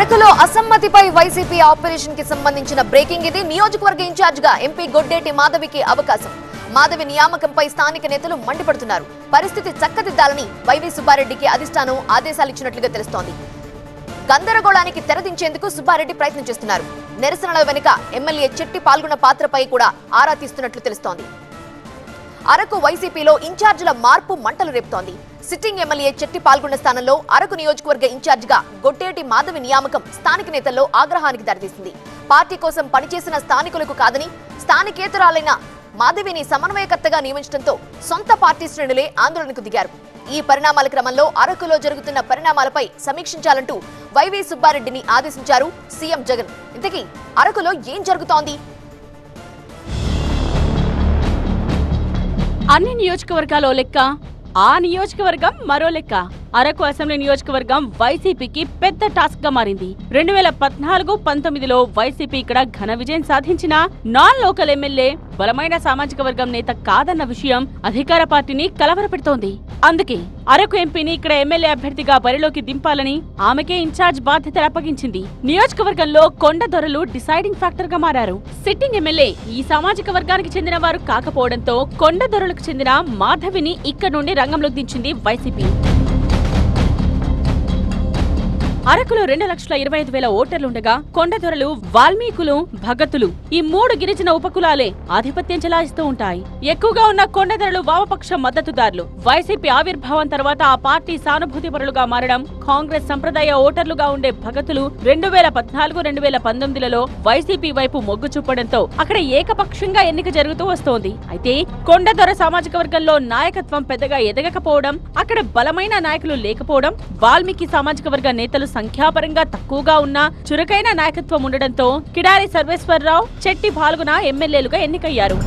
అరకులో అసమ్మతిపై YCP operation కి సంబంధించిన బ్రేకింగ్ ఇది. నియోజకవర్గ ఇన్ఛార్జ్ గా ఎంపీ గొడ్డేటి మాధవికి అవకాశం. మాధవి నియామకంపై స్థానిక నేతలు మండిపడుతున్నారు. పరిస్థితి చక్కదిద్దాలని వైవి సుబ్బారెడ్డికి అధిష్టానం ఆదేశాలిచ్చినట్లుగా తెలుస్తోంది. గందరగోళానికి తెరదించేందుకు సుబ్బారెడ్డి ప్రయత్నం చేస్తున్నారు. నిరసనల వెనుక ఎమ్మెల్యే చెట్టి పాల్గొన్న పాత్రపై కూడా ఆరా తీస్తున్నట్లు తెలుస్తోంది. అరకు వైసీపీలో ఇన్ఛార్జీల మార్పు మంటలు రేపుతోంది. సిట్టింగ్ ఎమ్మెల్యే చెట్టి పాల్గొన్న స్థానంలో అరకు నియోజకవర్గ ఇన్ఛార్జిగా గొడ్డేటి మాధవి నియామకం స్థానిక నేతల్లో ఆగ్రహానికి దారితీసింది. పార్టీ కోసం పనిచేసిన స్థానికులకు కాదని స్థానికేతరాలైన మాధవిని సమన్వయకర్తగా నియమించడంతో సొంత పార్టీ శ్రేణులే ఆందోళనకు దిగారు. ఈ పరిణామాల క్రమంలో అరకులో జరుగుతున్న పరిణామాలపై సమీక్షించాలంటూ వైవి సుబ్బారెడ్డిని ఆదేశించారు సీఎం జగన్. ఇంతకీ అరకులో ఏం జరుగుతోంది? అన్ని నియోజకవర్గాల్లో లెక్క, ఆ నియోజకవర్గం మరో లెక్క. అరకు అసెంబ్లీ నియోజకవర్గం వైసీపీకి పెద్ద టాస్క్ గా మారింది. 2014-19లో వైసీపీ ఇక్కడ ఘన విజయం సాధించిన నాన్ లోకల్ ఎమ్మెల్యే బలమైన సామాజిక వర్గం నేత కాదన్న విషయం అధికార పార్టీని కలవరపెడుతోంది. అందుకే అరకు ఎంపీని ఇక్కడ ఎమ్మెల్యే అభ్యర్థిగా బరిలోకి దింపాలని ఆమెకే ఇన్ఛార్జ్ బాధ్యతలు అప్పగించింది. నియోజకవర్గంలో కొండ దొరలు డిసైడింగ్ ఫ్యాక్టర్ గా మారారు. సిట్టింగ్ ఎమ్మెల్యే ఈ సామాజిక వర్గానికి చెందిన వారు కాకపోవడంతో కొండ దొరలకు చెందిన మాధవిని ఇక్కడ నుండి రంగంలోకి దించింది వైసీపీ. అరకులో 2,25,000 ఓటర్లుండగా కొండదొరలు, వాల్మీకులు, భగతులు ఈ 3 గిరిజన ఉపకులాలే ఆధిపత్యం చెలాయిస్తూ ఉంటాయి. ఎక్కువగా ఉన్న కొండదొరలు వామపక్ష మద్దతుదారులు. వైసీపీ ఆవిర్భావం తర్వాత ఆ పార్టీ సానుభూతిపరులుగా మారడం, కాంగ్రెస్ సంప్రదాయ ఓటర్లుగా ఉండే భగతులు 2014-2019లలో వైసీపీ వైపు మొగ్గు చూపడంతో అక్కడ ఏకపక్షంగా ఎన్నిక జరుగుతూ వస్తోంది. అయితే కొండదొర సామాజిక వర్గంలో నాయకత్వం పెద్దగా ఎదగకపోవడం, అక్కడ బలమైన నాయకులు లేకపోవడం, వాల్మీకి సామాజిక వర్గ నేతలు సంఖ్యాపరంగా తక్కువగా ఉన్న చురుకైన నాయకత్వం ఉండడంతో కిడారి సర్వేశ్వరరావు, చెట్టి పాల్గొన ఎమ్మెల్యేలుగా ఎన్నికయ్యారు.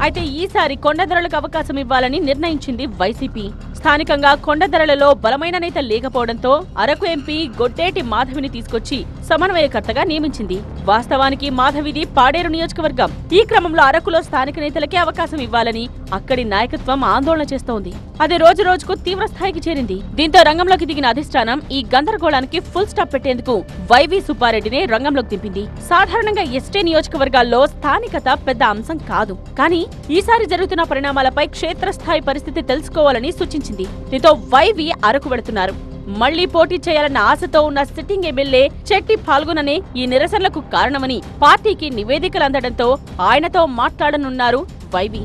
అయితే ఈసారి కొండదొరలకు అవకాశం ఇవ్వాలని నిర్ణయించింది వైసీపీ. స్థానికంగా కొండదొరలలో బలమైన నేత లేకపోవడంతో అరకు ఎంపీ గొడ్డేటి మాధవిని తీసుకొచ్చి సమన్వయకర్తగా నియమించింది. వాస్తవానికి మాధవిది పాడేరు నియోజకవర్గం. ఈ క్రమంలో అరకులో స్థానిక నేతలకే అవకాశం ఇవ్వాలని అక్కడి నాయకత్వం ఆందోళన చేస్తోంది. అది రోజు రోజుకు తీవ్ర స్థాయికి చేరింది. దీంతో రంగంలోకి దిగిన అధిష్టానం ఈ గందరగోళానికి ఫుల్ స్టాప్ పెట్టేందుకు వైవి సుబ్బారెడ్డిని రంగంలోకి దింపింది. సాధారణంగా ఎస్టీ నియోజకవర్గాల్లో స్థానికత పెద్ద అంశం కాదు, కానీ ఈసారి జరుగుతున్న పరిణామాలపై క్షేత్రస్థాయి పరిస్థితి తెలుసుకోవాలని సూచించింది. దీంతో వైవి అరకు వెళుతున్నారు. మళ్లీ పోటీ చేయాలన్న ఆశతో ఉన్న సిట్టింగ్ ఎమ్మెల్యే చెట్టి పాల్గొననే ఈ నిరసనలకు కారణమని పార్టీకి నివేదికలు అందడంతో ఆయనతో మాట్లాడనున్నారు వైవి.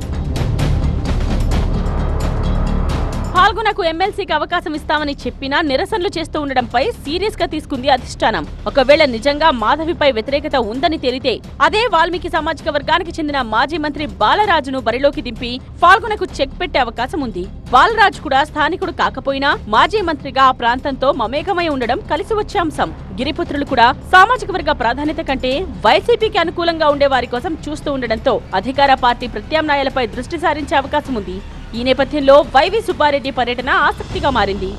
పాల్గొనకు ఎమ్మెల్సీకి అవకాశం ఇస్తామని చెప్పినా నిరసనలు చేస్తూ ఉండడంపై సీరియస్ గా తీసుకుంది అధిష్టానం. ఒకవేళ నిజంగా మాధవిపై వ్యతిరేకత ఉందని తేలితే అదే వాల్మీకి సామాజిక వర్గానికి చెందిన మాజీ మంత్రి బాలరాజును బరిలోకి దింపి పాల్గొనకు చెక్ పెట్టే అవకాశం ఉంది. బాలరాజు కూడా స్థానికుడు కాకపోయినా మాజీ మంత్రిగా ఆ ప్రాంతంతో మమేకమై ఉండడం కలిసి వచ్చే అంశం. గిరిపుత్రులు కూడా సామాజిక వర్గ ప్రాధాన్యత కంటే వైసీపీకి అనుకూలంగా ఉండే వారి కోసం చూస్తూ ఉండడంతో అధికార పార్టీ ప్రత్యామ్నాయాలపై దృష్టి సారించే అవకాశం ఉంది. ఈ నేపథ్యంలో వైవి సుబ్బారెడ్డి పర్యటన ఆసక్తిగా మారింది.